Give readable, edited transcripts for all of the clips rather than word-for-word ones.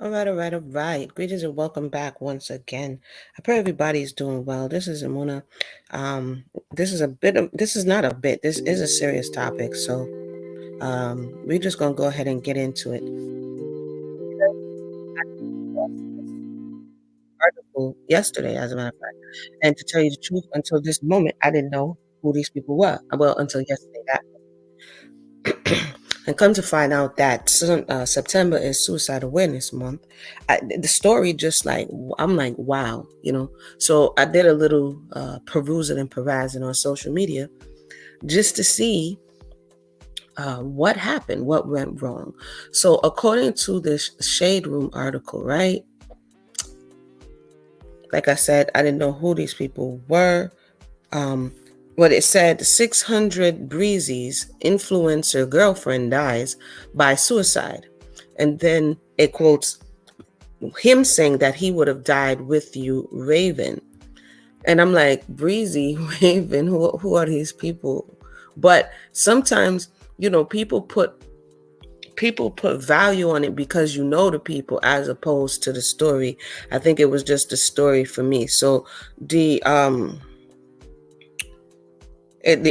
All right. Greetings and welcome back once again. I pray everybody's doing well. This is Amuna. This is not a bit, this is a serious topic. So we're just going to go ahead and get into it. Article yesterday, as a matter of fact. And to tell you the truth, until this moment, I didn't know who these people were. Well, until yesterday. And come to find out that September is Suicide Awareness Month. The story just like, I'm like, wow, So I did a little perusing and perusing on social media just to see what happened, what went wrong. So according to this Shade Room article, right? Like I said, I didn't know who these people were. What it said, 600 Breezy's influencer girlfriend dies by suicide. And then it quotes him saying that he would have died with you, Raven. And I'm like, Breezy, Raven, who are these people? But sometimes, people put value on it because you know the people as opposed to the story. I think it was just the story for me. So the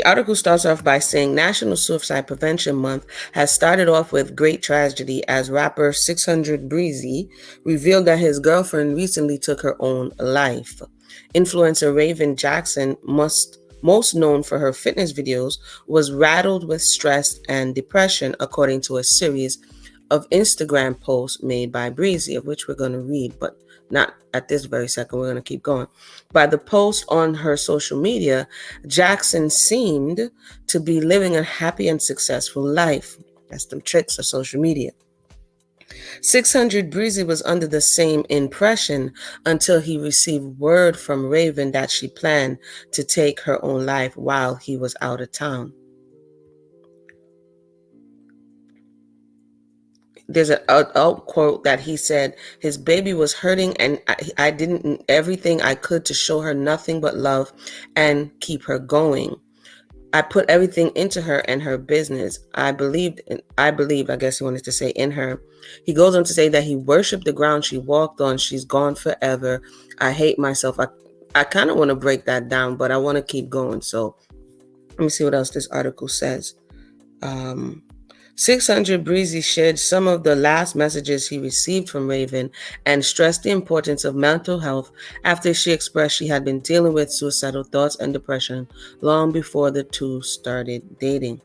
article starts off by saying National Suicide Prevention Month has started off with great tragedy as rapper 600 Breezy revealed that his girlfriend recently took her own life. Influencer Raven Jackson, most known for her fitness videos, was rattled with stress and depression, according to a series of Instagram posts made by Breezy, of which we're going to read, but not at this very second. We're going to keep going. By the post on her social media, Jackson seemed to be living a happy and successful life. That's the tricks of social media. 600 Breezy was under the same impression until he received word from Raven that she planned to take her own life while he was out of town. There's a quote that he said, his baby was hurting and I did everything I could to show her nothing but love and keep her going. I put everything into her and her business. I believed, I guess he wanted to say, in her. He goes on to say that he worshiped the ground she walked on. She's gone forever. I hate myself. I kind of want to break that down, but I want to keep going. So let me see what else this article says. 600 Breezy shared some of the last messages he received from Raven and stressed the importance of mental health after she expressed she had been dealing with suicidal thoughts and depression long before the two started dating.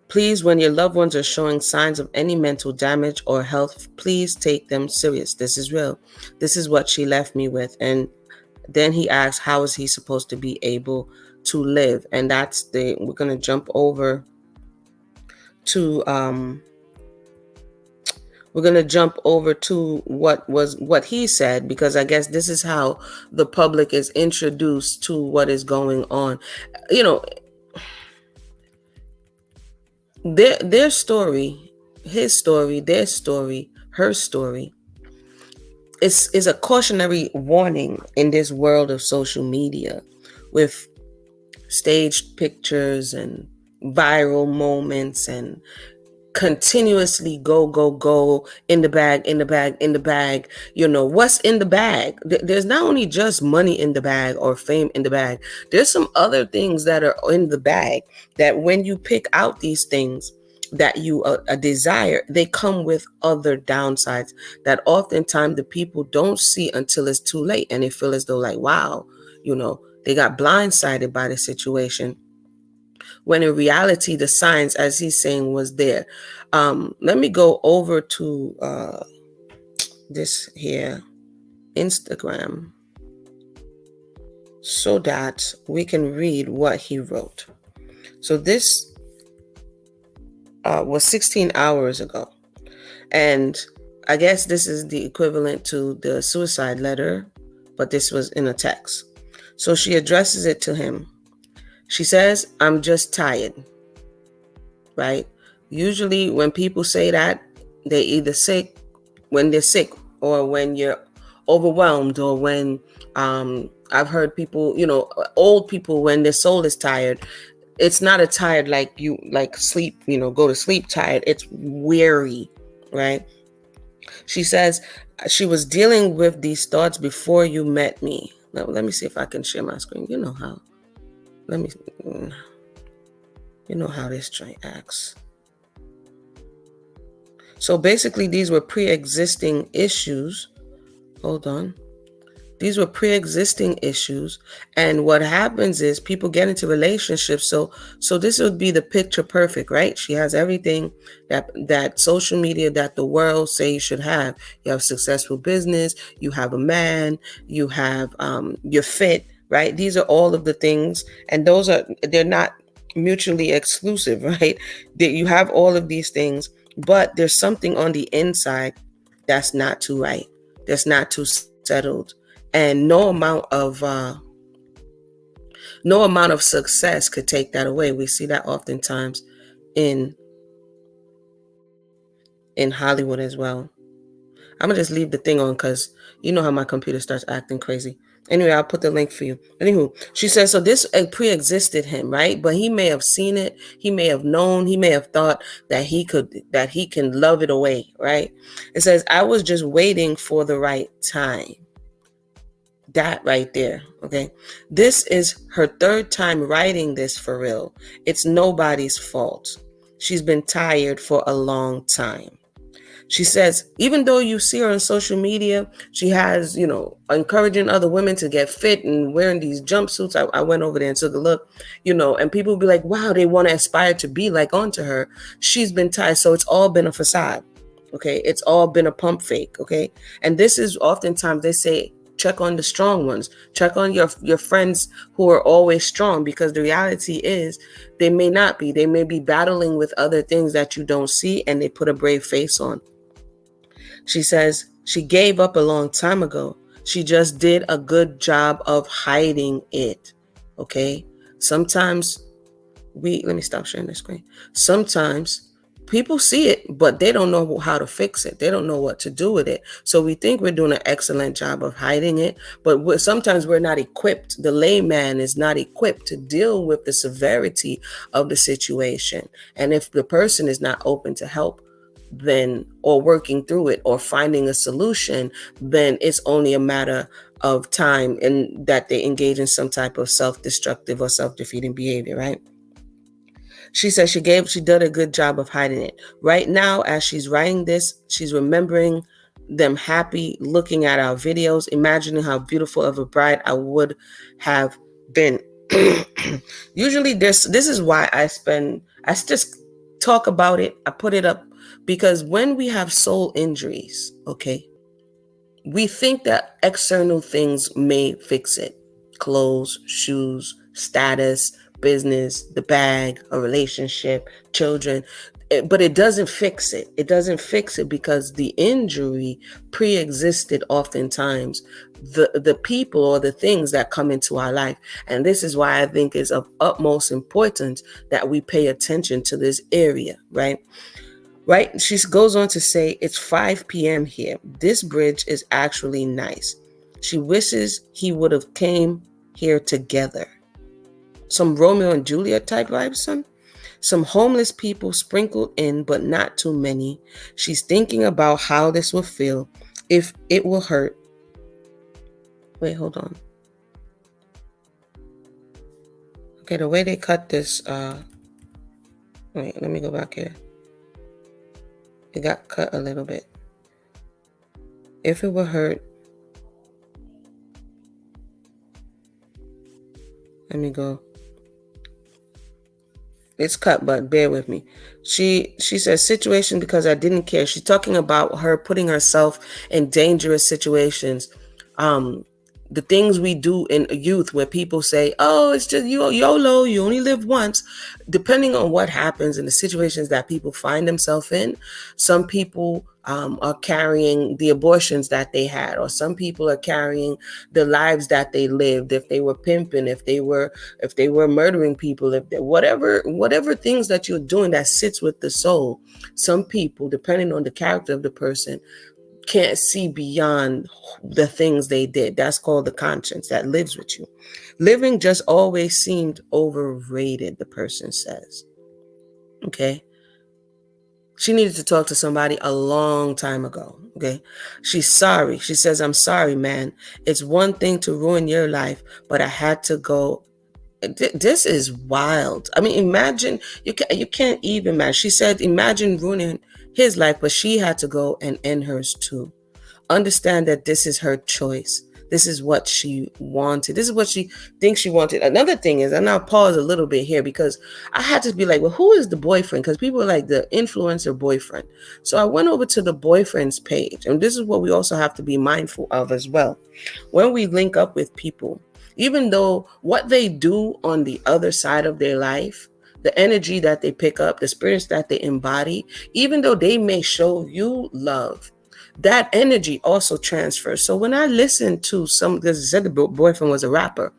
Please, when your loved ones are showing signs of any mental damage or health, please take them serious. This is real. This is what she left me with. And then he asks, how is he supposed to be able to live? And we're going to jump over to what he said, because I guess this is how the public is introduced to what is going on. Their story, his story, their story, her story is a cautionary warning in this world of social media with staged pictures and viral moments and continuously go in the bag. What's in the bag? There's not only just money in the bag or fame in the bag. There's some other things that are in the bag that when you pick out these things that you desire, they come with other downsides that oftentimes the people don't see until it's too late, and they feel as though like, wow, they got blindsided by the situation, when in reality the signs, as he's saying, was there. Let me go over to this here Instagram so that we can read what he wrote. So this was 16 hours ago, and I guess this is the equivalent to the suicide letter, but this was in a text. So she addresses it to him. She says, I'm just tired, right? Usually when people say that, they're either sick, when they're sick, or when you're overwhelmed, or when I've heard people, old people, when their soul is tired. It's not a tired like you like sleep, go to sleep tired. It's weary, right? She says she was dealing with these thoughts before you met me. Let me see if I can share my screen. You know how. Let me. You know how this joint acts. So basically, these were pre-existing issues. Hold on. These were pre-existing issues, and what happens is people get into relationships. So this would be the picture perfect, right? She has everything that social media, that the world say you should have. You have successful business, you have a man, you have you're fit, right? These are all of the things, and they're not mutually exclusive, right? That you have all of these things, but there's something on the inside that's not too right. That's not too settled, and no amount of success could take that away. We see that oftentimes in in Hollywood as well. I'm gonna just leave the thing on because you know how my computer starts acting crazy. Anyway, I'll put the link for you. Anywho, she says so. This pre-existed him, right? But he may have seen it. He may have known. He may have thought that he can love it away, right? It says I was just waiting for the right time. That right there, okay? This is her third time writing this for real. It's nobody's fault. She's been tired for a long time. She says, even though you see her on social media, she has, encouraging other women to get fit and wearing these jumpsuits. I went over there and took a look, and people will be like, wow, they want to aspire to be like onto her. She's been tired. So it's all been a facade. Okay. It's all been a pump fake. Okay. And this is oftentimes they say, check on the strong ones, check on your friends who are always strong, because the reality is they may not be. They may be battling with other things that you don't see, and they put a brave face on. She says she gave up a long time ago. She just did a good job of hiding it. Okay. Sometimes let me stop sharing the screen. Sometimes people see it, but they don't know how to fix it. They don't know what to do with it. So we think we're doing an excellent job of hiding it, but sometimes we're not equipped. The layman is not equipped to deal with the severity of the situation. And if the person is not open to help, then, or working through it or finding a solution, then it's only a matter of time and that they engage in some type of self-destructive or self-defeating behavior, right? She says she did a good job of hiding it. Right now, as she's writing this, she's remembering them happy, looking at our videos, imagining how beautiful of a bride I would have been. Usually this is why I just talk about it. I put it up because when we have soul injuries, okay, we think that external things may fix it. Clothes, shoes, status, business, the bag, a relationship, children. But it doesn't fix it. It doesn't fix it because the injury pre-existed oftentimes the people or the things that come into our life. And this is why I think it's of utmost importance that we pay attention to this area, right? Right? She goes on to say, it's 5 p.m. here. This bridge is actually nice. She wishes he would have came here together. Some Romeo and Juliet type vibes, some homeless people sprinkled in, but not too many. She's thinking about how this will feel, if it will hurt. Wait, hold on. Okay, the way they cut this, wait, let me go back here. It got cut a little bit. If it will hurt, let me go. It's cut, but bear with me. She says situation because I didn't care. She's talking about her putting herself in dangerous situations. The things we do in youth where people say, oh, it's just YOLO, you only live once. Depending on what happens in the situations that people find themselves in, some people are carrying the abortions that they had, or some people are carrying the lives that they lived. If they were pimping, if they were murdering people, if they, whatever things that you're doing that sits with the soul, some people, depending on the character of the person, can't see beyond the things they did. That's called the conscience that lives with you. Living just always seemed overrated, the person says. Okay. She needed to talk to somebody a long time ago. Okay. She's sorry. She says, I'm sorry, man. It's one thing to ruin your life, but I had to go. This is wild. I mean, imagine, you can't even imagine. She said, imagine ruining his life, but she had to go and end hers too. Understand that this is her choice. This is what she wanted. This is what she thinks she wanted. Another thing is, and I'll pause a little bit here because I had to be like, well, who is the boyfriend? Because people are like the influencer boyfriend. So I went over to the boyfriend's page, and this is what we also have to be mindful of as well. When we link up with people, even though what they do on the other side of their life, the energy that they pick up, the spirits that they embody, even though they may show you love, that energy also transfers. So when I listened to some, because it said the boyfriend was a rapper,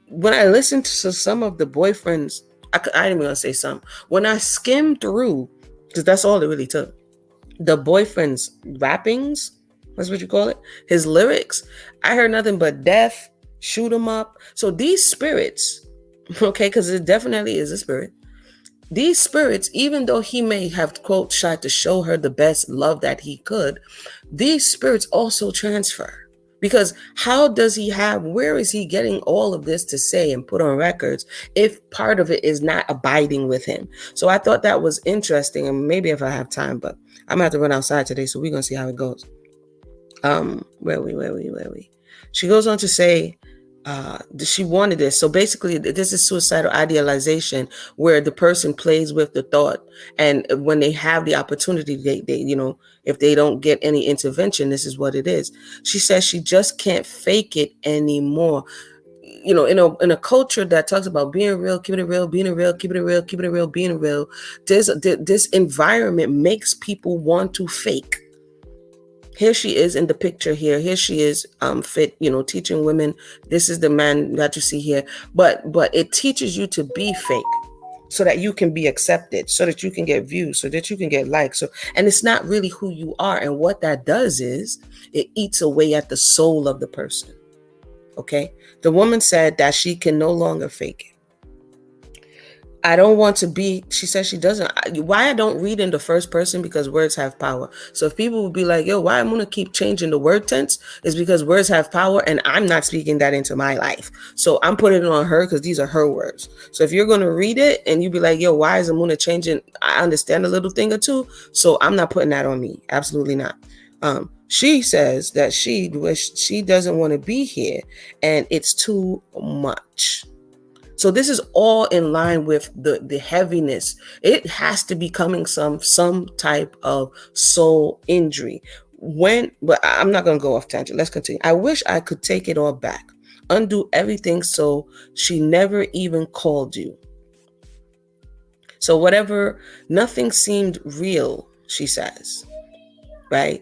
when I listened to some of the boyfriends, I didn't even say some. When I skimmed through, because that's all it really took, the boyfriend's rappings, that's what you call it, his lyrics, I heard nothing but death, shoot 'em up. So these spirits, okay, because it definitely is a spirit. These spirits, even though he may have, quote, tried to show her the best love that he could, these spirits also transfer. Because how does he have, where is he getting all of this to say and put on records if part of it is not abiding with him? So I thought that was interesting. And maybe if I have time, but I'm gonna have to run outside today. So we're going to see how it goes. Where we? She goes on to say, she wanted this. So basically, this is suicidal idealization, where the person plays with the thought, and when they have the opportunity, they if they don't get any intervention, this is what it is. She says she just can't fake it anymore. In a culture that talks about being real, keeping it real, being real, keeping it real, keeping it real, being real, this environment makes people want to fake. Here she is in the picture here. Here she is, fit, teaching women. This is the man that you see here. But it teaches you to be fake so that you can be accepted, so that you can get views, so that you can get likes. And it's not really who you are. And what that does is it eats away at the soul of the person. Okay. The woman said that she can no longer fake it. I don't want to be, she says she doesn't. Why I don't read in the first person? Because words have power. So if people would be like, yo, why I'm going to keep changing the word tense is because words have power and I'm not speaking that into my life. So I'm putting it on her because these are her words. So if you're going to read it and you be like, yo, why is Amuna changing? I understand a little thing or two. So I'm not putting that on me. Absolutely not. She says that she doesn't want to be here and it's too much. So this is all in line with the heaviness. It has to be coming some type of soul injury. But I'm not going to go off tangent. Let's continue. I wish I could take it all back, undo everything so she never even called you. So whatever, nothing seemed real, she says, right?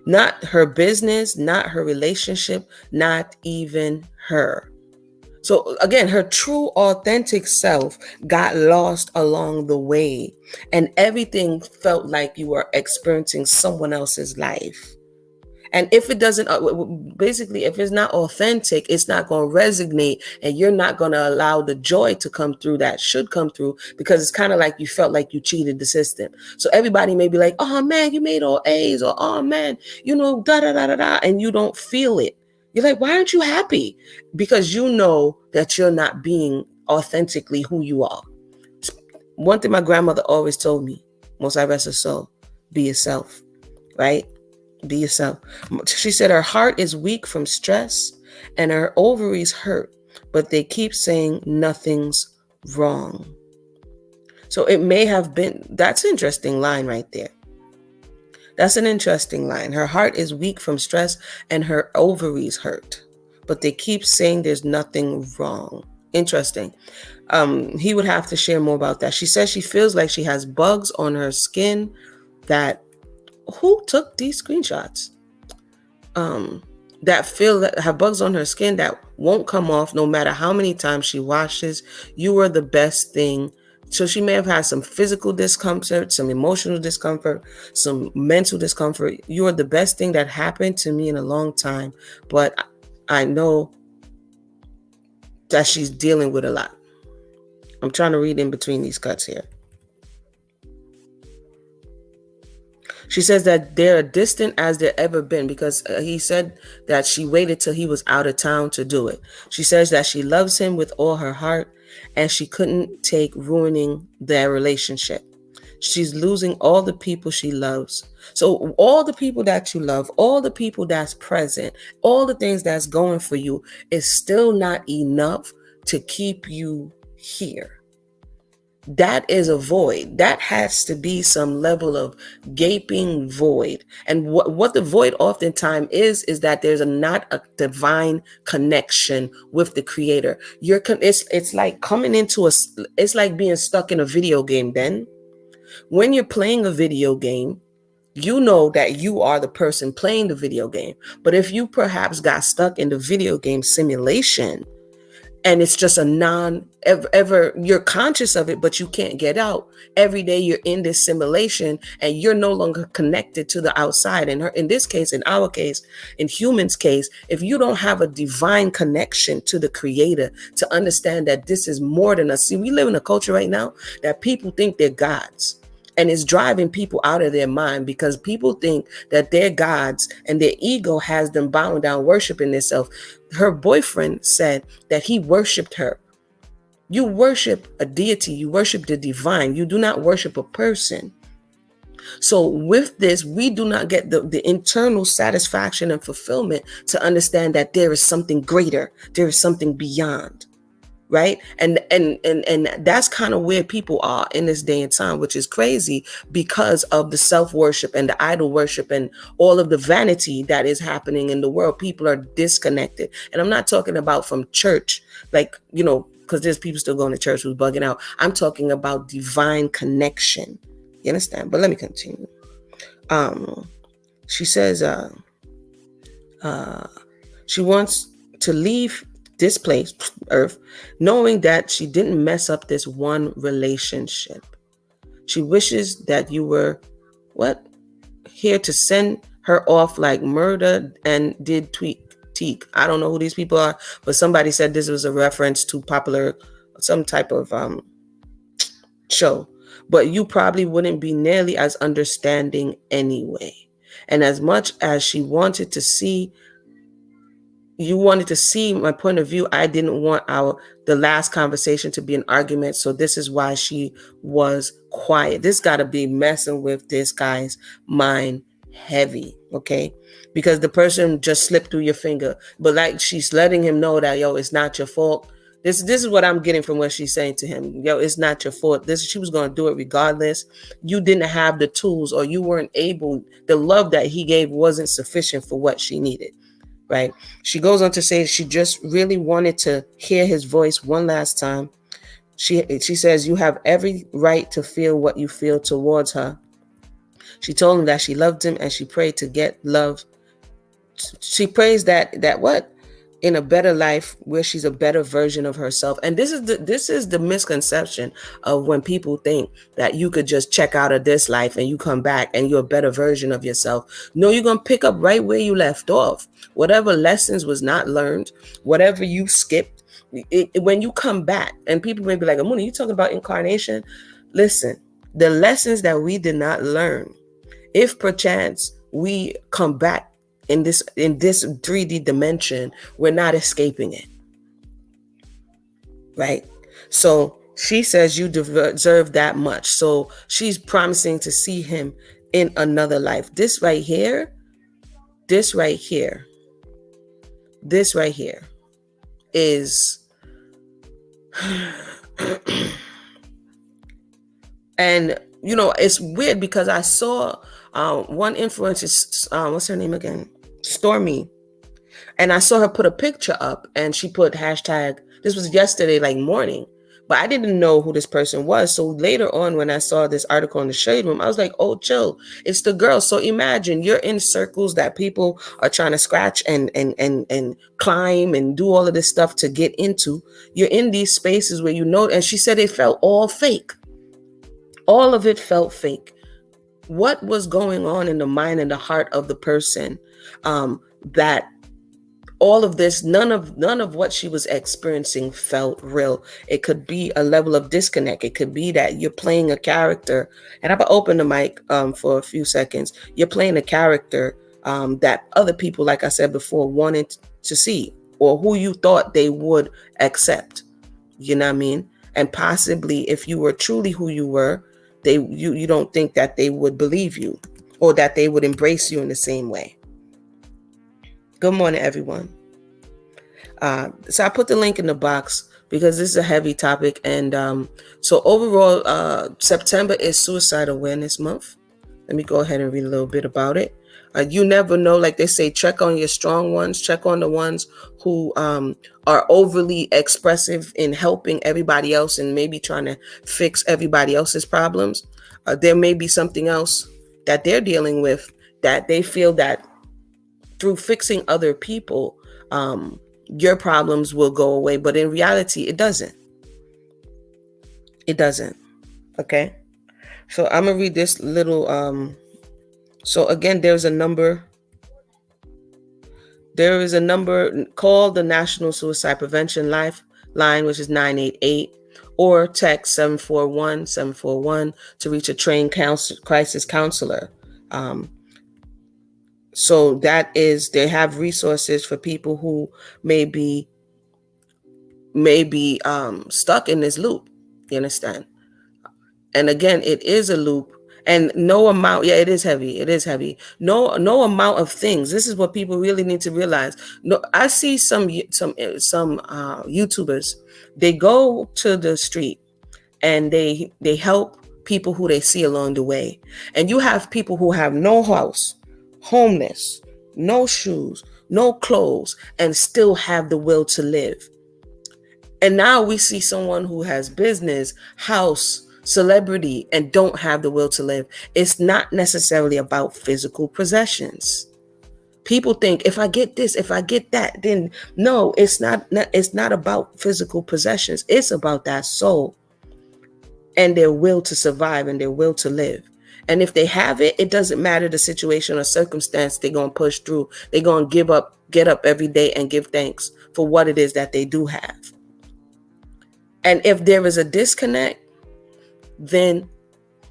Not her business, not her relationship, not even her. So again, her true authentic self got lost along the way and everything felt like you were experiencing someone else's life. And if it doesn't, basically, if it's not authentic, it's not going to resonate and you're not going to allow the joy to come through that should come through because it's kind of like you felt like you cheated the system. So everybody may be like, oh man, you made all A's, or oh man, da da da da da, and you don't feel it. You're like, why aren't you happy? Because you know that you're not being authentically who you are. One thing my grandmother always told me, most I rest her soul, be yourself, right? Be yourself. She said her heart is weak from stress and her ovaries hurt, but they keep saying nothing's wrong. So it may have been, that's an interesting line right there. That's an interesting line. Her heart is weak from stress and her ovaries hurt, but they keep saying there's nothing wrong. Interesting. He would have to share more about that. She says she feels like she has bugs on her skin that, who took these screenshots? That feel that have bugs on her skin that won't come off no matter how many times she washes. You are the best thing. So she may have had some physical discomfort, some emotional discomfort, some mental discomfort. You are the best thing that happened to me in a long time. But I know that she's dealing with a lot. I'm trying to read in between these cuts here. She says that they're distant as they've ever been because he said that she waited till he was out of town to do it. She says that she loves him with all her heart and she couldn't take ruining their relationship. She's losing all the people she loves. So all the people that you love, all the people that's present, all the things that's going for you is still not enough to keep you here. That is a void. That has to be some level of gaping void. And what the void oftentimes is that there's not a divine connection with the creator. It's like coming into it's like being stuck in a video game. Then when you're playing a video game, you know that you are the person playing the video game. But if you perhaps got stuck in the video game simulation, and it's just a ever you're conscious of it, but you can't get out. Every day you're in this simulation and you're no longer connected to the outside. And in this case, in our case, in humans' case, if you don't have a divine connection to the creator to understand that this is more than us. See, we live in a culture right now that people think they're gods. And it's driving people out of their mind because people think that they're gods and their ego has them bowing down, worshiping themselves. Her boyfriend said that he worshiped her. You worship a deity. You worship the divine. You do not worship a person. So with this, we do not get the internal satisfaction and fulfillment to understand that there is something greater. There is something beyond. Right. And that's kind of where people are in this day and time, which is crazy because of the self-worship and the idol worship and all of the vanity that is happening in the world. People are disconnected. And I'm not talking about from church, like, because there's people still going to church who's bugging out. I'm talking about divine connection. You understand? But let me continue. She says she wants to leave this place, Earth, knowing that she didn't mess up this one relationship. She wishes that you were here to send her off like murder and did teak. I don't know who these people are, but somebody said this was a reference to some type of show. But you probably wouldn't be nearly as understanding anyway. And as much as you wanted to see my point of view, I didn't want the last conversation to be an argument. So this is why she was quiet. This got to be messing with this guy's mind heavy. Okay. Because the person just slipped through your finger, but like she's letting him know that, yo, it's not your fault. This is what I'm getting from what she's saying to him. Yo, it's not your fault. She was going to do it regardless. You didn't have the tools, or you weren't able. The love that he gave wasn't sufficient for what she needed. Right. She goes on to say she just really wanted to hear his voice one last time. She says you have every right to feel what you feel towards her. She told him that she loved him and she prayed to get love. She prays that in a better life where she's a better version of herself. And this is the misconception of when people think that you could just check out of this life and you come back and you're a better version of yourself. No, you're going to pick up right where you left off. Whatever lessons was not learned, whatever you skipped, when you come back, and people may be like, Amuna, you talking about incarnation? Listen, the lessons that we did not learn, if perchance we come back in this 3D dimension, we're not escaping it. Right? So she says you deserve that much. So she's promising to see him in another life. This right here is and it's weird because I saw one influencer, what's her name again? Stormy. And I saw her put a picture up and she put hashtag, this was yesterday, like morning, but I didn't know who this person was. So later on, when I saw this article in the Shade Room, I was like, oh, chill, it's the girl. So imagine you're in circles that people are trying to scratch and climb and do all of this stuff to get into. You're in these spaces where and she said it felt all fake. All of it felt fake. What was going on in the mind and the heart of the person that all of this, none of what she was experiencing felt real. It could be a level of disconnect. It could be that you're playing a character, and I'm gonna open the mic for a few seconds. You're playing a character that other people, like I said before, wanted to see, or who you thought they would accept. You know what I mean? And possibly, if you were truly who you were, you don't think that they would believe you, or that they would embrace you in the same way. Good morning, everyone. So I put the link in the box because this is a heavy topic. And so overall, September is Suicide Awareness Month. Let me go ahead and read a little bit about it. You never know, like they say, check on your strong ones, check on the ones who are overly expressive in helping everybody else and maybe trying to fix everybody else's problems. There may be something else that they're dealing with that they feel that through fixing other people, your problems will go away. But in reality, it doesn't. It doesn't. Okay. So I'm going to read this little. So again, there is a number called the National Suicide Prevention Lifeline, which is 988, or text 741-741 to reach a trained crisis counselor. So that is, they have resources for people who may be stuck in this loop. You understand? And again, it is a loop, and no amount. Yeah, it is heavy. It is heavy. No amount of things. This is what people really need to realize. No, I see some YouTubers. They go to the street and they help people who they see along the way. And you have people who have no house, homeless, no shoes, no clothes, and still have the will to live. And now we see someone who has business, house, celebrity, and don't have the will to live. It's not necessarily about physical possessions. People think, if I get this, if I get that, then no, it's not. It's not about physical possessions. It's about that soul and their will to survive and their will to live. And if they have it, it doesn't matter the situation or circumstance. They're going to push through. They're going to get up every day and give thanks for what it is that they do have. And if there is a disconnect, then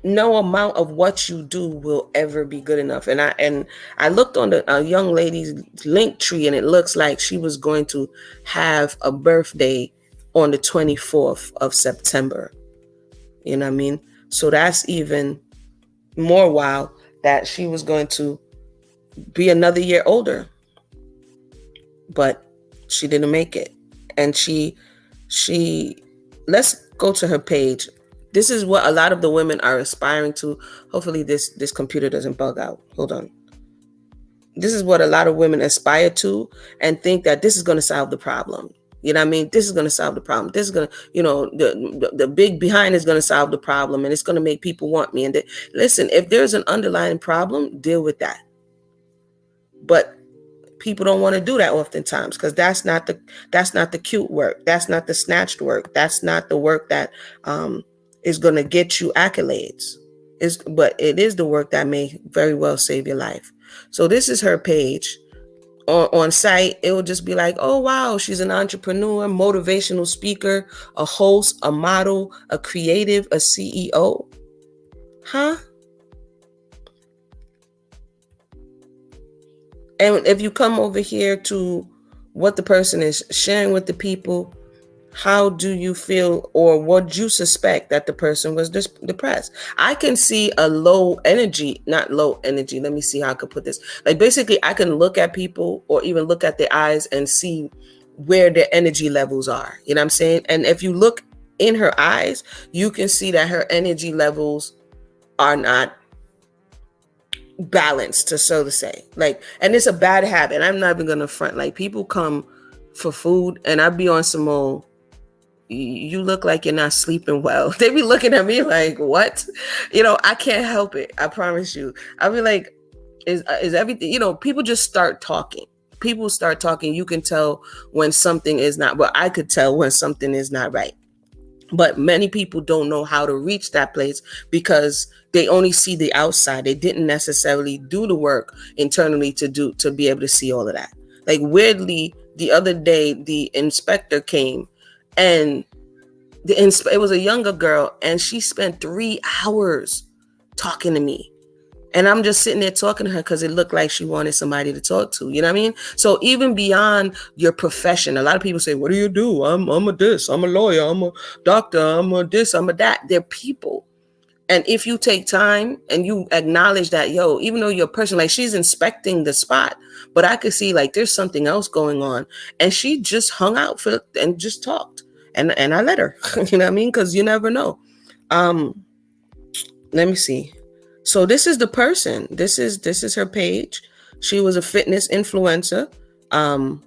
no amount of what you do will ever be good enough. And I looked on the young lady's link tree, and it looks like she was going to have a birthday on the 24th of September. You know what I mean? So that's even more wild, that she was going to be another year older. But she didn't make it. And she let's go to her page. This is what a lot of the women are aspiring to. Hopefully this computer doesn't bug out. Hold on. This is what a lot of women aspire to and think that this is going to solve the problem. You know what I mean? This is going to solve the problem. This is going to, the big behind is going to solve the problem, and it's going to make people want me. And listen, if there's an underlying problem, deal with that. But people don't want to do that oftentimes, because that's not the cute work. That's not the snatched work. That's not the work that is going to get you accolades. But it is the work that may very well save your life. So this is her page. On site, it will just be like, oh wow, she's an entrepreneur, motivational speaker, a host, a model, a creative, a CEO. Huh? And if you come over here to what the person is sharing with the people, how do you feel, or what you suspect that the person was depressed? I can see a low energy, not low energy. Let me see how I could put this. Like basically, I can look at people or even look at their eyes and see where their energy levels are. You know what I'm saying? And if you look in her eyes, you can see that her energy levels are not balanced, so to say. Like, and it's a bad habit. I'm not even gonna front. Like, people come for food, and I be on some old, you look like you're not sleeping well. They be looking at me like, what? I can't help it. I promise you. I be like, is everything, people just start talking. People start talking. You can tell when something is not, well, I could tell when something is not right. But many people don't know how to reach that place because they only see the outside. They didn't necessarily do the work internally to be able to see all of that. Like, weirdly, The other day, the inspector came, and it was a younger girl, and she spent 3 hours talking to me. And I'm just sitting there talking to her because it looked like she wanted somebody to talk to. You know what I mean? So even beyond your profession, a lot of people say, what do you do? I'm a this, I'm a lawyer, I'm a doctor, I'm a this, I'm a that. They're people. And if you take time and you acknowledge that, yo, even though you're a person, like she's inspecting the spot, but I could see like there's something else going on. And she just hung out and just talked. And I let her, you know what I mean? Because you never know. Let me see. So this is the person. This is her page. She was a fitness influencer. And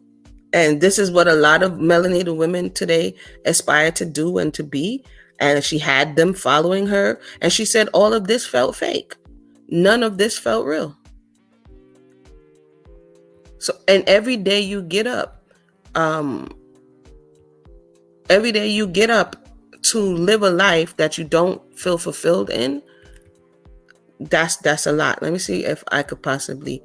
this is what a lot of melanated women today aspire to do and to be. And she had them following her. And she said all of this felt fake. None of this felt real. So, and every day you get up, to live a life that you don't feel fulfilled in, that's a lot. Let me see if I could possibly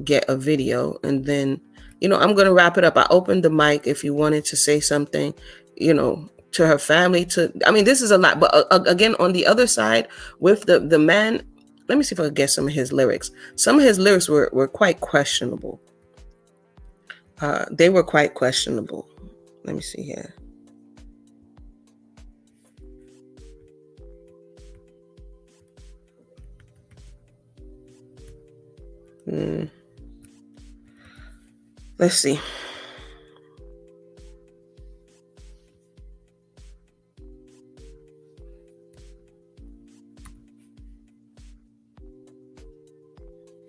get a video, and then I'm gonna wrap it up. I opened the mic if you wanted to say something, to her family. This is a lot, but again, on the other side with the man, let me see if I can get some of his lyrics. Some of his lyrics were quite questionable. They were quite questionable. Let me see here. Let's see.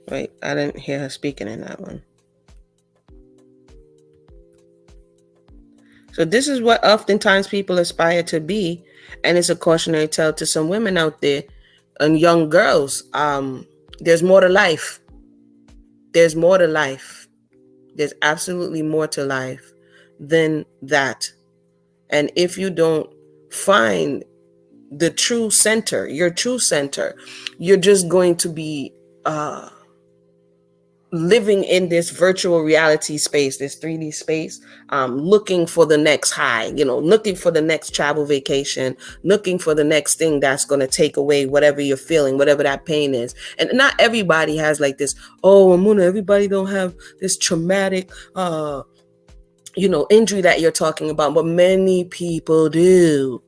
Wait, I didn't hear her speaking in that one. So this is what oftentimes people aspire to be, and it's a cautionary tale to some women out there and young girls. There's more to life. There's more to life. There's absolutely more to life than that. And if you don't find the true center, your true center, you're just going to be living in this virtual reality space, this 3D space, looking for the next high, looking for the next travel vacation, looking for the next thing that's going to take away whatever you're feeling, whatever that pain is. And not everybody has like this, Amuna, everybody don't have this traumatic, injury that you're talking about, but many people do.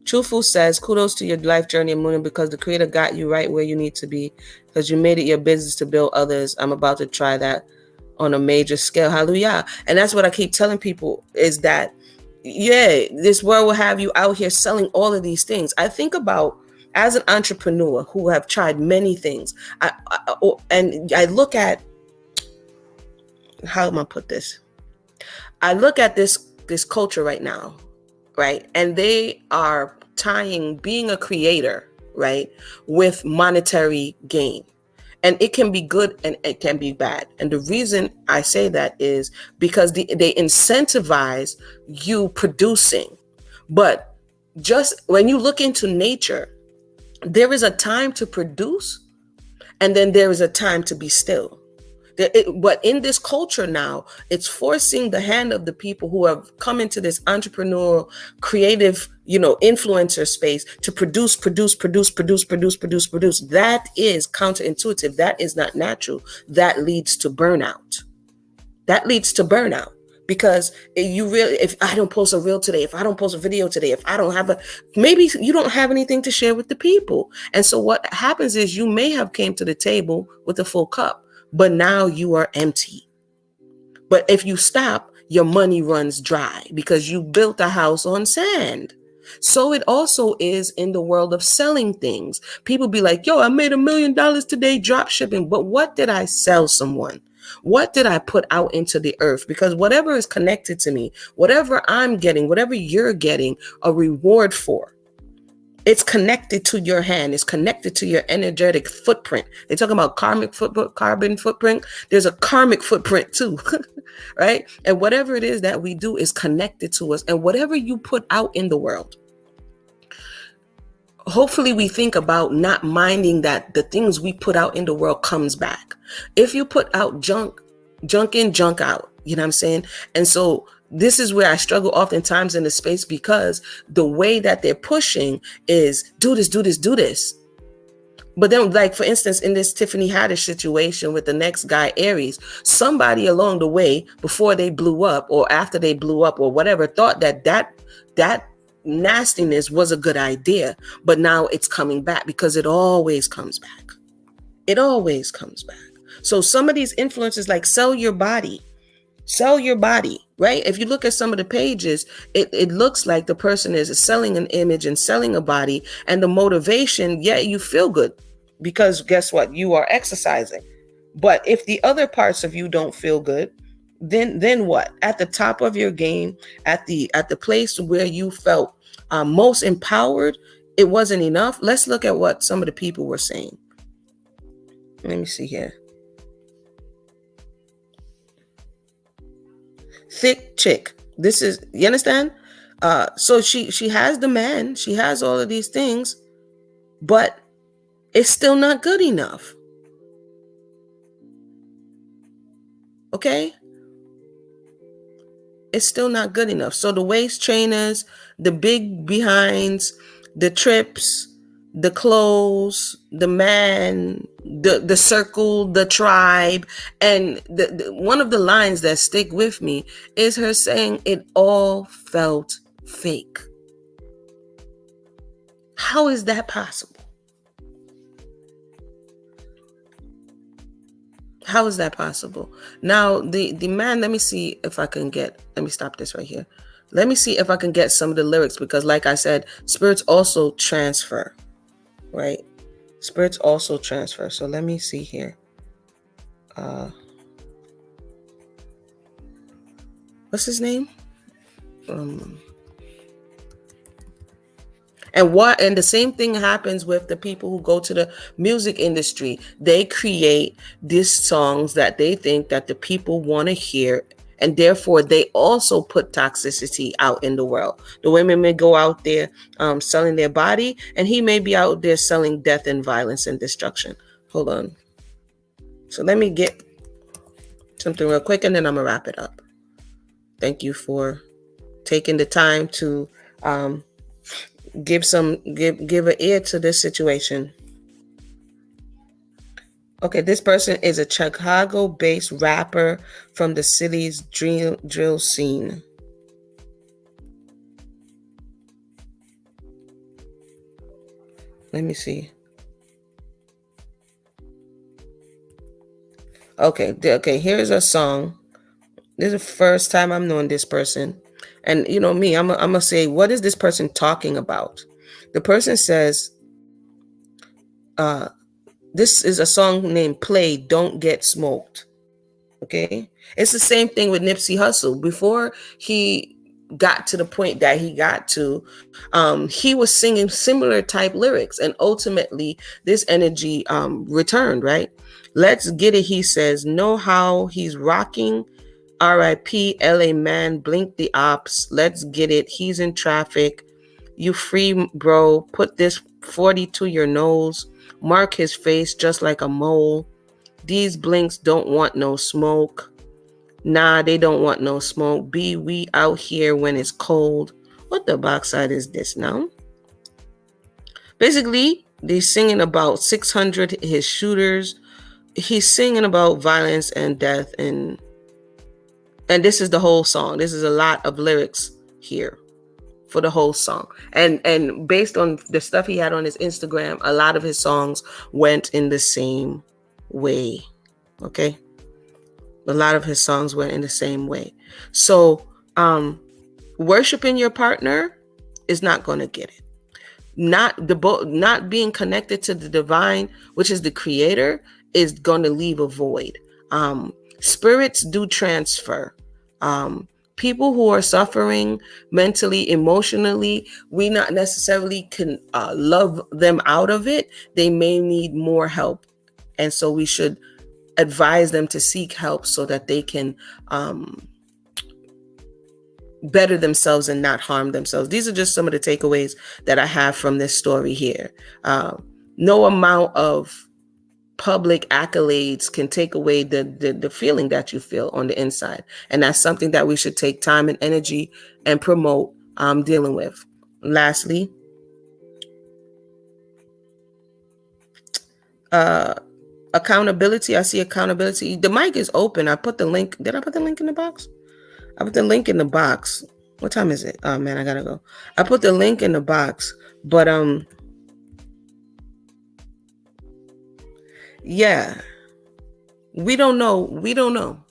Truthful says, kudos to your life journey, Amuna, because the creator got you right where you need to be, because you made it your business to build others. I'm about to try that on a major scale. Hallelujah. And that's what I keep telling people is that, this world will have you out here selling all of these things. I think about as an entrepreneur who have tried many things, and I look at, how am I put this? I look at this culture right now, right? And they are tying being a creator, right, with monetary gain. And it can be good and it can be bad. And the reason I say that is because they incentivize you producing. But just when you look into nature, there is a time to produce, and then there is a time to be still. But in this culture now, it's forcing the hand of the people who have come into this entrepreneurial, creative, influencer space to produce. That is counterintuitive. That is not natural. That leads to burnout. Because if I don't post a reel today, if I don't post a video today, if I don't have maybe you don't have anything to share with the people. And so what happens is you may have came to the table with a full cup, but now you are empty. But if you stop, your money runs dry because you built a house on sand. So it also is in the world of selling things. People be like, yo, I made $1 million today drop shipping. But what did I sell someone? What did I put out into the earth? Because whatever is connected to me, whatever I'm getting, whatever you're getting a reward for, it's connected to your hand. It's connected to your energetic footprint. They talk about carbon footprint. There's a karmic footprint too, right? And whatever it is that we do is connected to us. And whatever you put out in the world, hopefully we think about not minding that the things we put out in the world comes back. If you put out junk in, junk out. You know what I'm saying? And so this is where I struggle oftentimes in the space, because the way that they're pushing is do this, do this, do this. But then, like, for instance, in this Tiffany Haddish situation with the next guy, Aries, somebody along the way, before they blew up or after they blew up or whatever, thought that nastiness was a good idea. But now it's coming back, because it always comes back. It always comes back. So some of these influences, like sell your body, right? If you look at some of the pages, it looks like the person is selling an image and selling a body, and the motivation, yeah, you feel good because guess what? You are exercising. But if the other parts of you don't feel good, then what? At the top of your game, at the place where you felt most empowered, it wasn't enough. Let's look at what some of the people were saying. Let me see here. Thick chick. This is, you understand? So she has the man, she has all of these things, but it's still not good enough. Okay? It's still not good enough. So the waist trainers, the big behinds, the trips, the clothes, the man, the circle, the tribe, and one of the lines that stick with me is her saying it all felt fake. How is that possible? How is that possible? Now, the man, let me see if I can get, let me stop this right here. Let me see if I can get some of the lyrics, because like I said, spirits also transfer, right? Spirits also transfer. So let me see here. What's his name? And the same thing happens with the people who go to the music industry. They create these songs that they think that the people want to hear, and therefore they also put toxicity out in the world. The women may go out there selling their body, and he may be out there selling death and violence and destruction. Hold on. So let me get something real quick, and then I'm gonna wrap it up. Thank you for taking the time to give an ear to this situation. Okay, this person is a Chicago-based rapper from the city's drill scene. Let me see. Okay, here's a song. This is the first time I'm knowing this person. And you know me, I'm gonna say, what is this person talking about? The person says, this is a song named Play, Don't Get Smoked. Okay? It's the same thing with Nipsey Hussle. Before he got to the point that he got to, he was singing similar type lyrics, and ultimately this energy returned, right? Let's get it, he says. Know how he's rocking. RIP LA man, blink the ops. Let's get it. He's in traffic. You free, bro. Put this 40 to your nose. Mark his face just like a mole. These blinks don't want no smoke. Nah, they don't want no smoke. We out here when it's cold. What the backside is this now? Basically, they're singing about 600 his shooters. He's singing about violence and death, and this is the whole song. This is a lot of lyrics here for the whole song. And based on the stuff he had on his Instagram, a lot of his songs went in the same way. Okay? A lot of his songs went in the same way. So, worshiping your partner is not going to get it. Not being connected to the divine, which is the creator, is going to leave a void. Spirits do transfer. People who are suffering mentally, emotionally, we not necessarily can love them out of it. They may need more help. And so we should advise them to seek help so that they can better themselves and not harm themselves. These are just some of the takeaways that I have from this story here. No amount of public accolades can take away the feeling that you feel on the inside. And that's something that we should take time and energy and promote dealing with. Lastly, accountability. I see accountability. The mic is open. I put the link. Did I put the link in the box? I put the link in the box. What time is it? Oh man, I gotta go. I put the link in the box. But yeah. We don't know. We don't know.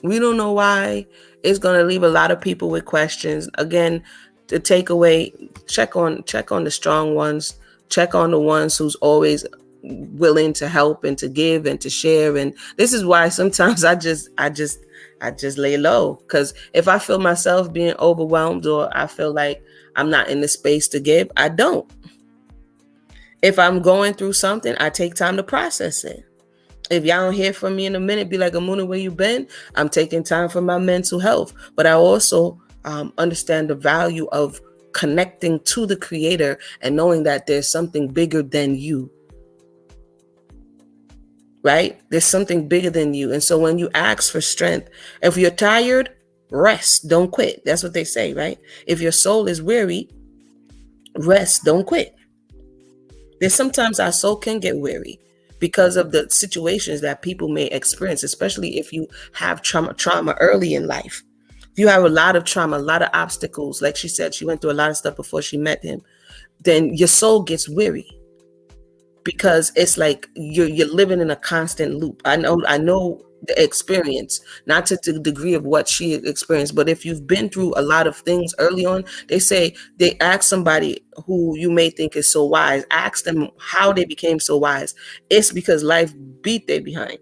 We don't know why. It's gonna leave a lot of people with questions. Again, the takeaway, check on the strong ones, check on the ones who's always willing to help and to give and to share. And this is why sometimes I just lay low. Cause if I feel myself being overwhelmed or I feel like I'm not in the space to give, I don't. If I'm going through something, I take time to process it. If y'all don't hear from me in a minute, be like, Amuna, where you been? I'm taking time for my mental health. But I also understand the value of connecting to the creator and knowing that there's something bigger than you, right? There's something bigger than you. And so when you ask for strength, if you're tired, rest, don't quit. That's what they say, right? If your soul is weary, rest, don't quit. There's sometimes our soul can get weary because of the situations that people may experience, especially if you have trauma early in life. If you have a lot of trauma, a lot of obstacles, like she said, she went through a lot of stuff before she met him, then your soul gets weary because it's like you're living in a constant loop. I know the experience, not to the degree of what she experienced, but if you've been through a lot of things early on, they ask somebody who you may think is so wise, ask them how they became so wise. It's because life beat they behind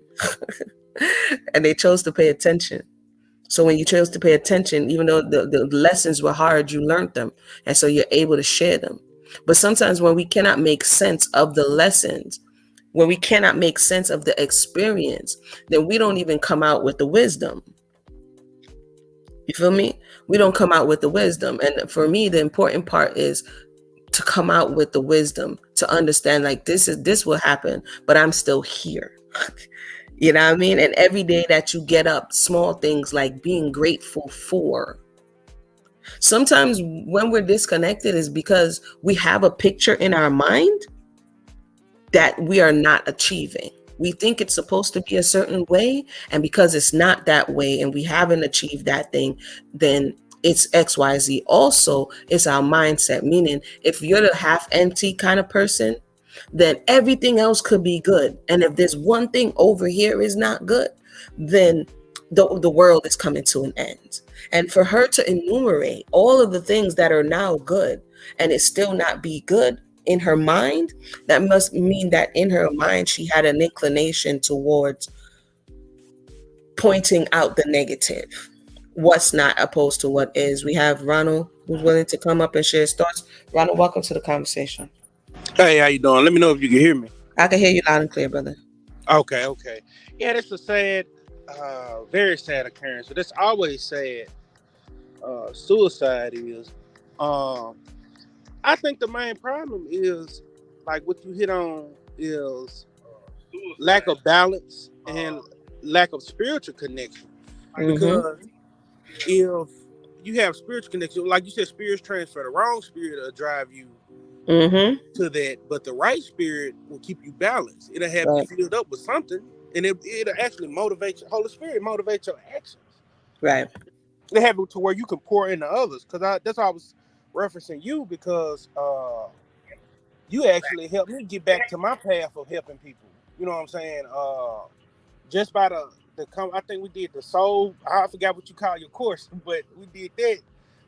and they chose to pay attention. So when you chose to pay attention, even though the lessons were hard, you learned them. And so you're able to share them. But sometimes when we cannot make sense of the lessons, when we cannot make sense of the experience, then we don't even come out with the wisdom. You feel me? We don't come out with the wisdom. And for me, the important part is to come out with the wisdom, to understand like this will happen, but I'm still here. You know what I mean? And every day that you get up, small things like being grateful for. Sometimes when we're disconnected is because we have a picture in our mind that we are not achieving. We think it's supposed to be a certain way, and because it's not that way and we haven't achieved that thing, then it's XYZ. Also, it's our mindset, meaning if you're the half empty kind of person, then everything else could be good. And if there's one thing over here is not good, then the world is coming to an end. And for her to enumerate all of the things that are now good and it still not be good in her mind, that must mean that in her mind she had an inclination towards pointing out the negative, what's not opposed to what is. We have Ronald who's willing to come up and share his thoughts. Ronald, welcome to the conversation. Hey, how you doing? Let me know if you can hear me. I can hear you loud and clear, brother. Okay. Yeah, that's a sad, very sad occurrence. But that's always sad. Suicide is. Um, I think the main problem is like what you hit on is lack of balance and lack of spiritual connection. Mm-hmm. Because if you have spiritual connection, like you said, spirits transfer. The wrong spirit will drive you Mm-hmm. to that, but the right spirit will keep you balanced. It'll have you Right. filled up with something, and it'll actually motivate your Holy Spirit, motivate your actions. Right. It have it to where you can pour into others. Because that's why I was referencing you because you actually helped me get back to my path of helping people. You know what I'm saying? Just by I think we did the soul. I forgot what you call your course, but we did that.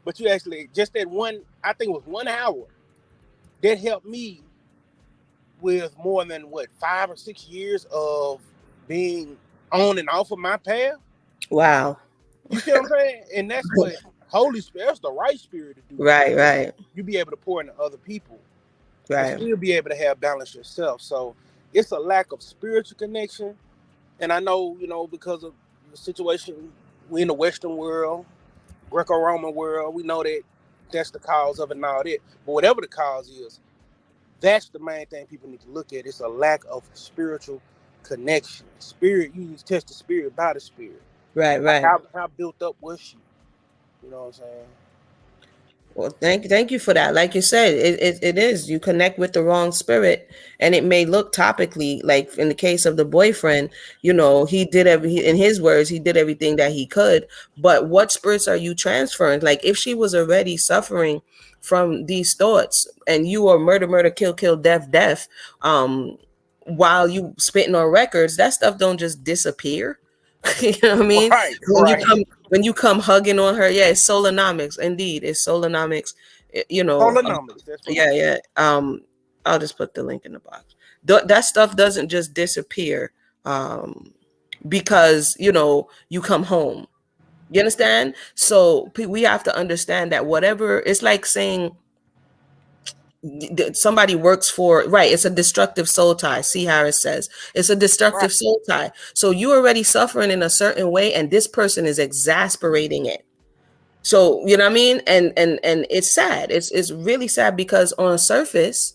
But you actually just that one. I think it was 1 hour that helped me with more than 5 or 6 years of being on and off of my path. Wow. You see what I'm saying? And that's what Holy Spirit, that's the right spirit to do that. Right. Right. You be able to pour into other people and Right. still be able to have balance yourself. So it's a lack of spiritual connection. And I know, because of the situation, we in the Western world, Greco-Roman world, we know that that's the cause of it and all that. But whatever the cause is, that's the main thing people need to look at. It's a lack of spiritual connection. Spirit, you need to test the spirit by the spirit. Right, Like right. how built up was she? You know what I'm saying? Well, thank you for that. Like you said, it is. You connect with the wrong spirit, and it may look topically, like in the case of the boyfriend, he did in his words, he did everything that he could. But what spirits are you transferring? Like if she was already suffering from these thoughts, and you are murder, murder, kill, kill, death, death, um, while you spitting on records, that stuff don't just disappear. You know what I mean? Right, When you right. come when you come hugging on her, yeah, it's solonomics. Indeed, it's solonomics. Holonomics, that's what it Yeah, is. yeah. I'll just put the link in the box. That stuff doesn't just disappear, because you come home. You understand? So we have to understand that whatever it's like saying somebody works for, right, it's a destructive soul tie. See, Harris says it's a Right. destructive soul tie. So you're already suffering in a certain way, and this person is exasperating it. So you know what I mean, and it's sad. It's really sad because on the surface,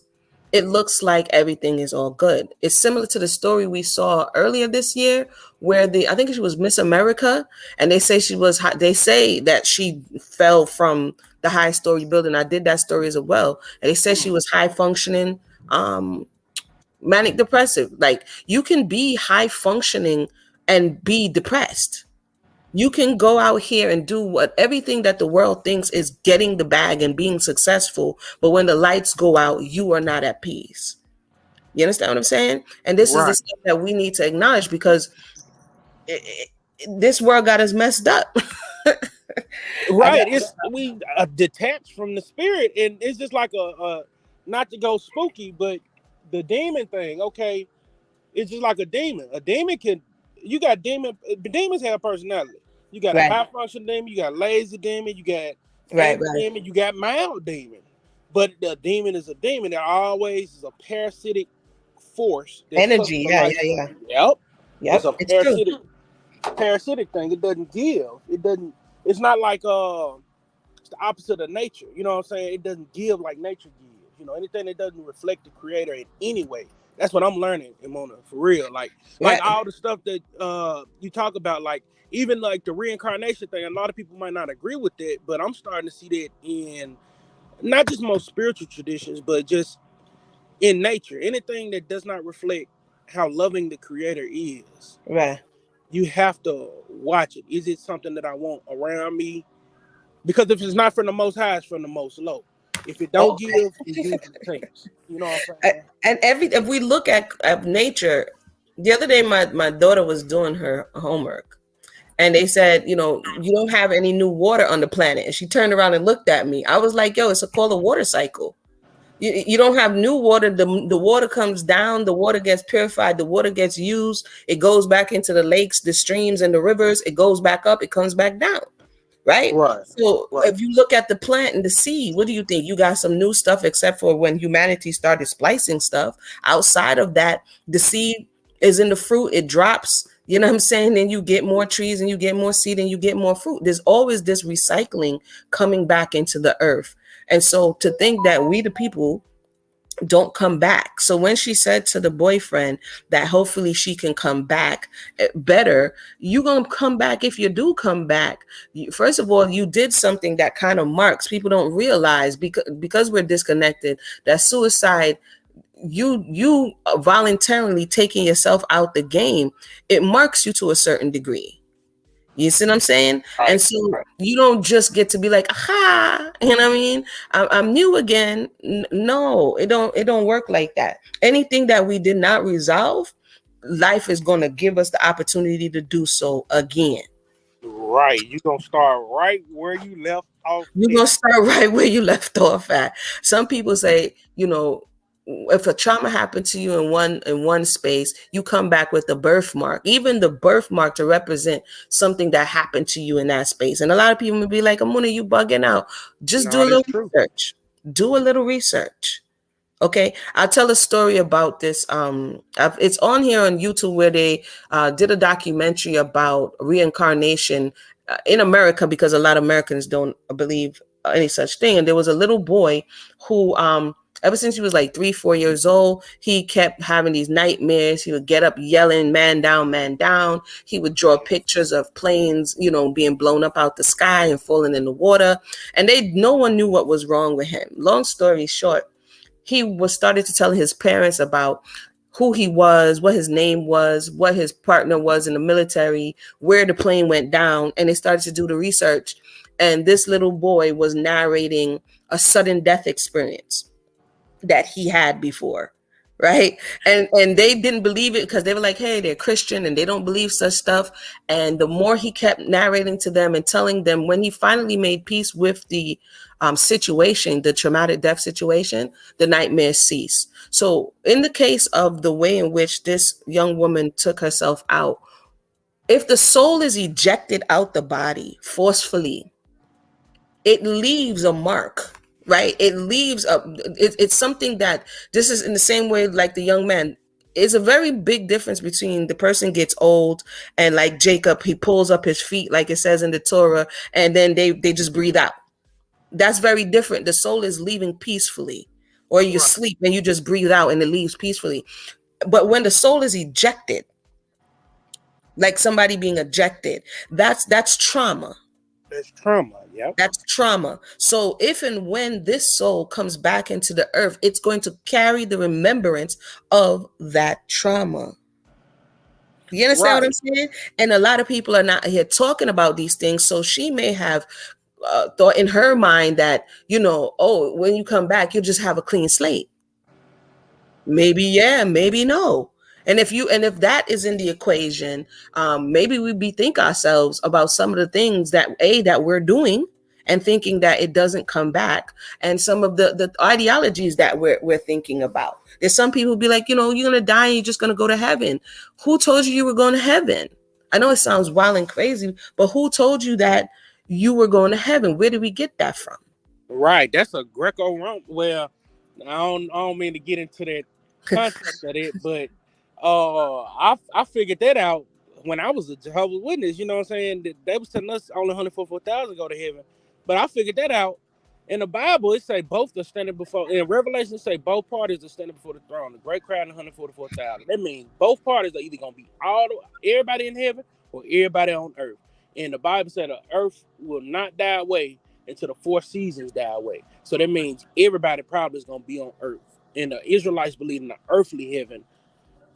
it looks like everything is all good. It's similar to the story we saw earlier this year, where I think she was Miss America, and they say they say that she fell from the high story building. I did that story as well, and they said she Mm. was high functioning, manic depressive. Like you can be high functioning and be depressed. You can go out here and do what everything that the world thinks is getting the bag and being successful, but when the lights go out, you are not at peace. You understand what I'm saying? And this is the Right. stuff that we need to acknowledge because this world got us messed up. I Right. got, It's we detached from the spirit, and it's just like a not to go spooky, but the demon thing. Okay, it's just like a demon. A demon can you got demons have personality. You got a right, high function demon, you got lazy demon, you got right, angry right. demon, you got mild demon. But the demon is a demon. There always is a parasitic force that sucks Energy. the Yeah, life. yeah, yeah. Yep. It's Yep. a It's true. parasitic thing. It doesn't give. It doesn't it's not like it's the opposite of nature. You know what I'm saying? It doesn't give like nature gives. Anything that doesn't reflect the creator in any way. That's what I'm learning, Mona, for real. Like Yeah, all the stuff that you talk about, like even like the reincarnation thing. A lot of people might not agree with that, but I'm starting to see that in not just most spiritual traditions, but just in nature. Anything that does not reflect how loving the creator is, right. you have to watch it. Is it something that I want around me? Because if it's not from the most high, it's from the most low. If it don't Oh, give, it usually takes. You know what I'm saying? and if we look at nature, the other day my daughter was doing her homework, and they said, you don't have any new water on the planet. And she turned around and looked at me. I was like, yo, it's called a water cycle. You don't have new water. The water comes down, the water gets purified, the water gets used, it goes back into the lakes, the streams, and the rivers, it goes back up, it comes back down. Right? Right. So Right. if you look at the plant and the seed, what do you think? You got some new stuff, except for when humanity started splicing stuff. Outside of that, the seed is in the fruit, it drops. You know what I'm saying? Then you get more trees and you get more seed and you get more fruit. There's always this recycling coming back into the earth. And so to think that we, the people, don't come back. So when she said to the boyfriend that hopefully she can come back better, you going to come back. If you do come back, first of all, you did something that kind of marks. People don't realize, because we're disconnected, that suicide, you voluntarily taking yourself out the game, it marks you to a certain degree. You see what I'm saying? And Right. so Right. you don't just get to be like, aha, you know what I mean? I'm new again. No, it don't work like that. Anything that we did not resolve, life is going to give us the opportunity to do so again. Right. You gonna start right where you left off You're at. going to start right where you left off at. Some people say, if a trauma happened to you in one space, you come back with the birthmark, even the birthmark, to represent something that happened to you in that space. And a lot of people will be like, Amuna, you bugging out. Just do No, a that's little true. research. Do a little research. Okay, I'll tell a story about this. It's on here on YouTube, where they did a documentary about reincarnation in America, because a lot of Americans don't believe any such thing. And there was a little boy who Ever since he was like 3, 4 years old, he kept having these nightmares. He would get up yelling, man down, man down. He would draw pictures of planes, being blown up out the sky and falling in the water. And no one knew what was wrong with him. Long story short, he was started to tell his parents about who he was, what his name was, what his partner was in the military, where the plane went down, and they started to do the research. And this little boy was narrating a sudden death experience that he had before, right? And they didn't believe it because they were like, hey, they're Christian and they don't believe such stuff. And the more he kept narrating to them and telling them, when he finally made peace with the situation, the traumatic death situation, the nightmares ceased. So in the case of the way in which this young woman took herself out, if the soul is ejected out the body forcefully, it leaves a mark, right? It leaves it's something that, this is in the same way like the young man. It's a very big difference between the person gets old and like Jacob, he pulls up his feet like it says in the Torah, and then they just breathe out. That's very different. The soul is leaving peacefully. Or you Right. sleep and you just breathe out and it leaves peacefully. But when the soul is ejected, like somebody being ejected, that's trauma. That's trauma. Yep. That's trauma. So if and when this soul comes back into the earth, it's going to carry the remembrance of that trauma. You understand what I'm Right. saying? And a lot of people are not here talking about these things. So she may have thought in her mind that, oh, when you come back, you'll just have a clean slate. Maybe yeah, maybe no. And if that is in the equation, maybe we bethink ourselves about some of the things that we're doing and thinking that it doesn't come back, and some of the ideologies that we're thinking about. There's some people who be like, you're gonna die and you're just gonna go to heaven. Who told you were going to heaven? I know it sounds wild and crazy, but who told you that you were going to heaven? Where did we get that from? Right. That's a Greco-Roman. Well, I don't mean to get into that context of it, but I figured that out when I was a Jehovah's Witness. You know what I'm saying? They was telling us only 144,000 go to heaven, but I figured that out. In the Bible, it say both are standing before. In Revelation, it say both parties are standing before the throne. The great crowd and 144,000. That means both parties are either gonna be everybody in heaven or everybody on earth. And the Bible said the earth will not die away until the four seasons die away. So that means everybody probably is gonna be on earth. And the Israelites believe in the earthly heaven,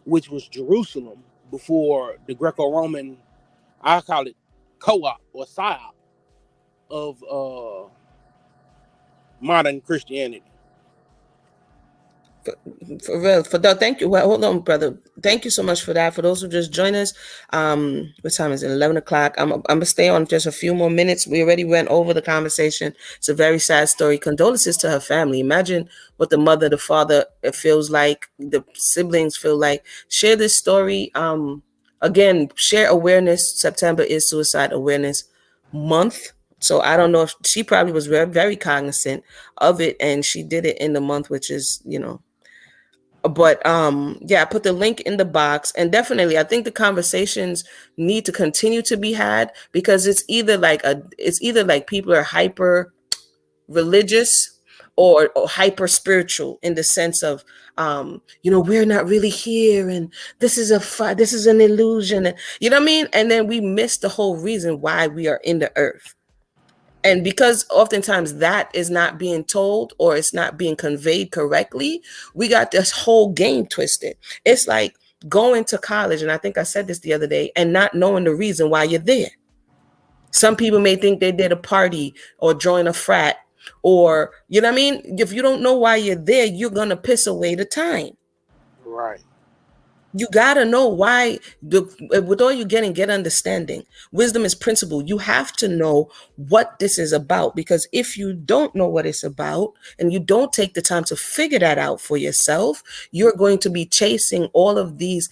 which was Jerusalem before the Greco-Roman, I call it co-op or psyop of modern Christianity. For real, for that, thank you. Well, hold on, brother. Thank you so much for that. For those who just joined us, what time is it? 11 o'clock. I'm gonna stay on just a few more minutes. We already went over the conversation. It's a very sad story. Condolences to her family. Imagine what the mother, the father, it feels like. The siblings feel like. Share this story. Again, share awareness. September is Suicide Awareness Month. So I don't know if she probably was very, very cognizant of it, and she did it in the month, which is, but yeah, I put the link in the box, and definitely I think the conversations need to continue to be had, because it's either like people are hyper religious or hyper spiritual, in the sense of we're not really here, and this is an illusion, and you know what I mean, and then we miss the whole reason why we are in the earth. And because oftentimes that is not being told, or it's not being conveyed correctly, we got this whole game twisted. It's like going to college, and I think I said this the other day, and not knowing the reason why you're there. Some people may think they did a party or join a frat, or, you know what I mean? If you don't know why you're there, you're going to piss away the time. Right. You gotta know why. With all you get understanding. Wisdom is principle. You have to know what this is about, because if you don't know what it's about and you don't take the time to figure that out for yourself, you're going to be chasing all of these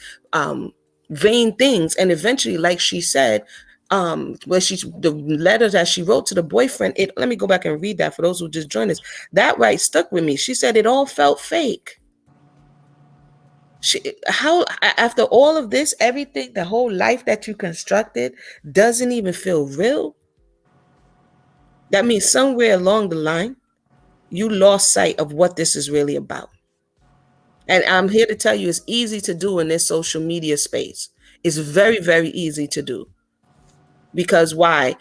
vain things, and eventually, like she said, where the letter that she wrote to the boyfriend. Let me go back and read that for those who just joined us. That right stuck with me. She said it all felt fake. How, after all of this, everything, the whole life that you constructed doesn't even feel real. That means somewhere along the line, you lost sight of what this is really about. And I'm here to tell you it's easy to do in this social media space. It's very, very easy to do. Because why?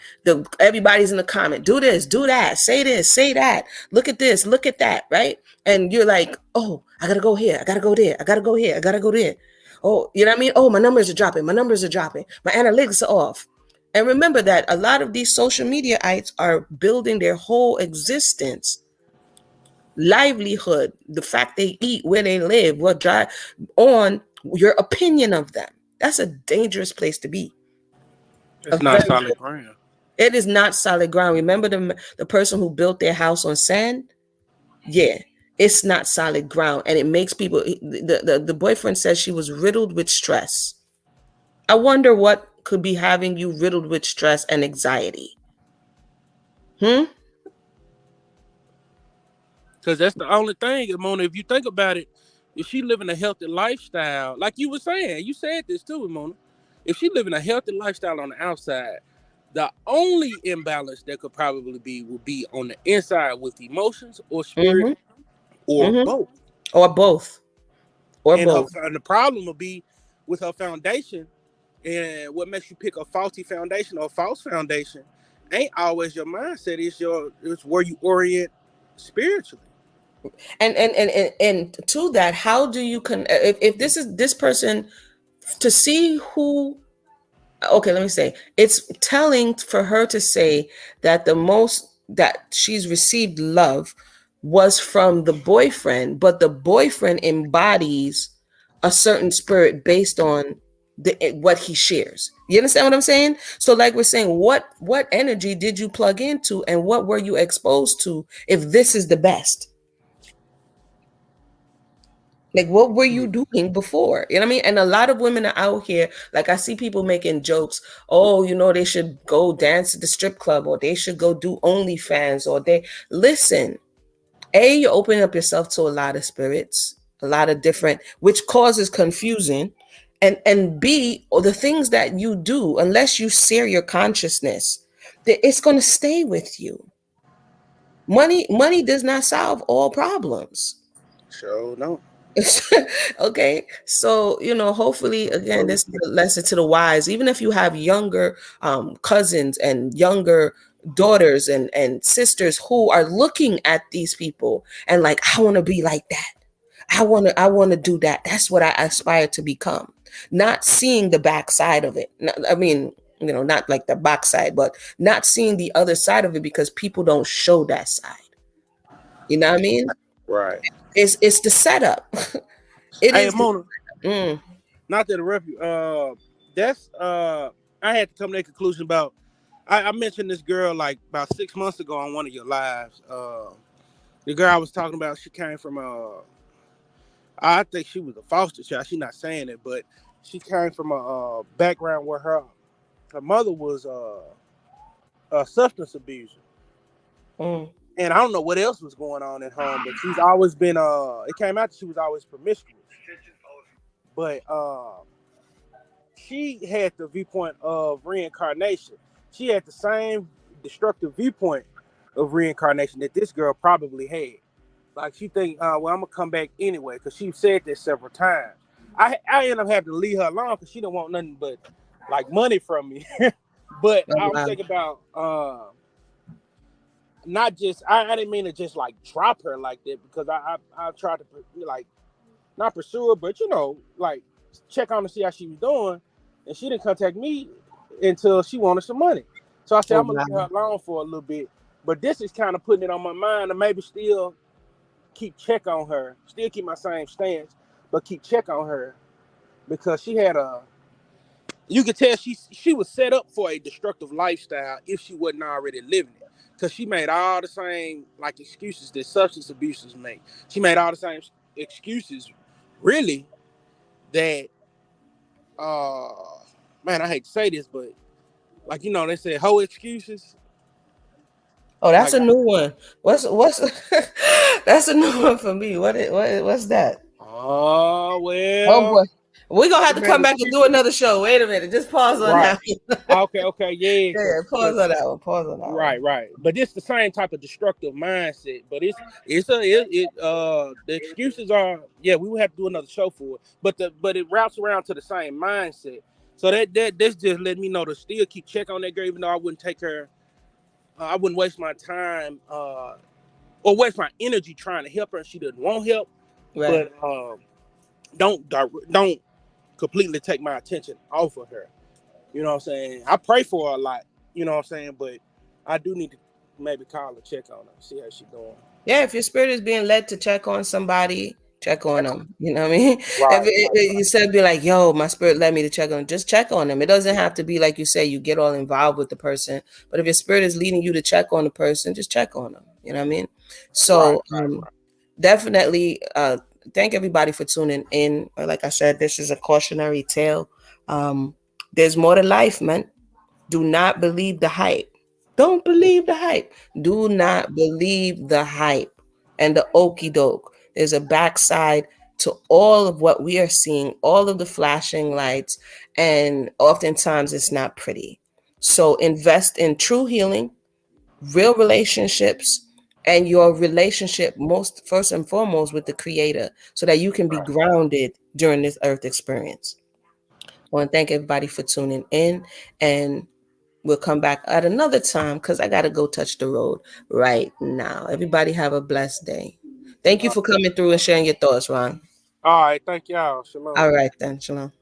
Everybody's in the comment, do this, do that, say this, say that, look at this, look at that, right? And you're like, oh, I gotta go here, I gotta go there, I gotta go here, I gotta go there. Oh, you know what I mean? Oh, my numbers are dropping, my numbers are dropping, my analytics are off. And remember that a lot of these social mediaites are building their whole existence, livelihood, the fact they eat, where they live, what drive on your opinion of them. That's a dangerous place to be. A It's not very, solid ground. it is not solid ground. Remember the person who built their house on sand? Yeah, it's not solid ground, and it makes people. The boyfriend says she was riddled with stress. I wonder what could be having you riddled with stress and anxiety. Hmm. Because that's the only thing, Mona. If you think about it, if she living a healthy lifestyle, like you were saying, you said this too, Mona. If she living a healthy lifestyle on the outside, the only imbalance that could probably be would be on the inside with emotions or spirit Mm-hmm. or Mm-hmm. both. Or both. Or And her both. and the problem will be with her foundation. And what makes you pick a faulty foundation or a false foundation ain't always your mindset. It's where you orient spiritually. And to that, how do you if this is this person to see who, okay, let me say, it's telling for her to say that the most that she's received love was from the boyfriend, but the boyfriend embodies a certain spirit based on what he shares. You understand what I'm saying? So like we're saying, what energy did you plug into and what were you exposed to if this is the best? Like, what were you doing before? You know what I mean? And a lot of women are out here. Like, I see people making jokes. Oh, they should go dance at the strip club, or they should go do OnlyFans, or they listen. A, you open up yourself to a lot of spirits, a lot of different, which causes confusion. And B, or the things that you do, unless you sear your consciousness, it's going to stay with you. Money does not solve all problems. So no. Okay, so hopefully, again, this is a lesson to the wise. Even if you have younger cousins and younger daughters and sisters who are looking at these people and like, I want to be like that. I want to do that. That's what I aspire to become. Not seeing the backside of it. I mean, not like the backside, but not seeing the other side of it because people don't show that side. You know what I mean? Right. It's the setup. It Hey, is the Mona, mm, not to interrupt you. That's I had to come to a conclusion about. I mentioned this girl like about 6 months ago on one of your lives. The girl I was talking about, she came from I think she was a foster child. She's not saying it, but she came from a background where her mother was a substance abuser. mm, And I don't know what else was going on at home, but she's always been it came out that she was always promiscuous. But she had the viewpoint of reincarnation. She had the same destructive viewpoint of reincarnation that this girl probably had. Like she think, well, I'm gonna come back anyway, because she said this several times. I end up having to leave her alone because she don't want nothing but like money from me. But oh, I'm wow. thinking about not just I didn't mean to just like drop her like that, because I tried to like not pursue her, but like check on to see how she was doing, and she didn't contact me until she wanted some money. So I said Oh, I'm gonna leave her wow. alone for a little bit. But this is kind of putting it on my mind to maybe still keep check on her, still keep my same stance, but keep check on her, because she had a you could tell she was set up for a destructive lifestyle if she wasn't already living it. Because she made all the same like excuses that substance abusers make. She made all the same excuses, really, that uh man, I hate to say this, but like they said hoe excuses. Oh, that's Like, a new one. What's that's a new one for me. What's that? oh Oh well, boy. We're gonna have It to made come us back and keep do another show. Wait a minute. Just pause on right. that one. Okay, okay, yeah, Yeah, pause on that one. Pause on that right, one. right. But it's the same type of destructive mindset. But the excuses are, yeah, we would have to do another show for it. But it routes around to the same mindset. So that's just let me know to still keep check on that girl, even though I wouldn't take her. I wouldn't waste my time or waste my energy trying to help her. And she doesn't want help. Right. But don't completely take my attention off of her. You know what I'm saying? I pray for her a lot. You know what I'm saying? But I do need to maybe call her, check on her, see how she doing. Yeah, if your spirit is being led to check on somebody, check on them. You know what I mean? Right, right, You said be like, yo, my spirit led me to check on them, just check on them. It doesn't have to be like you say, you get all involved with the person. But if your spirit is leading you to check on the person, just check on them. You know what I mean? right, So right, definitely thank everybody for tuning in. Like I said, this is a cautionary tale. Um, there's more to life, man. Do not believe the hype. Don't believe the hype. Do right, not believe the hype and the okey doke. There's a backside to all of what we are seeing, all of the flashing lights, and oftentimes it's not pretty. So invest in true healing, real relationships, and your relationship most first and foremost with the creator so that you can be right. grounded during this earth experience. I want to thank everybody for tuning in, and we'll come back at another time because I got to go touch the road right now. Everybody have a blessed day. Thank you for coming through and sharing your thoughts, Ron. All right, thank y'all. Shalom. All right, then. Shalom.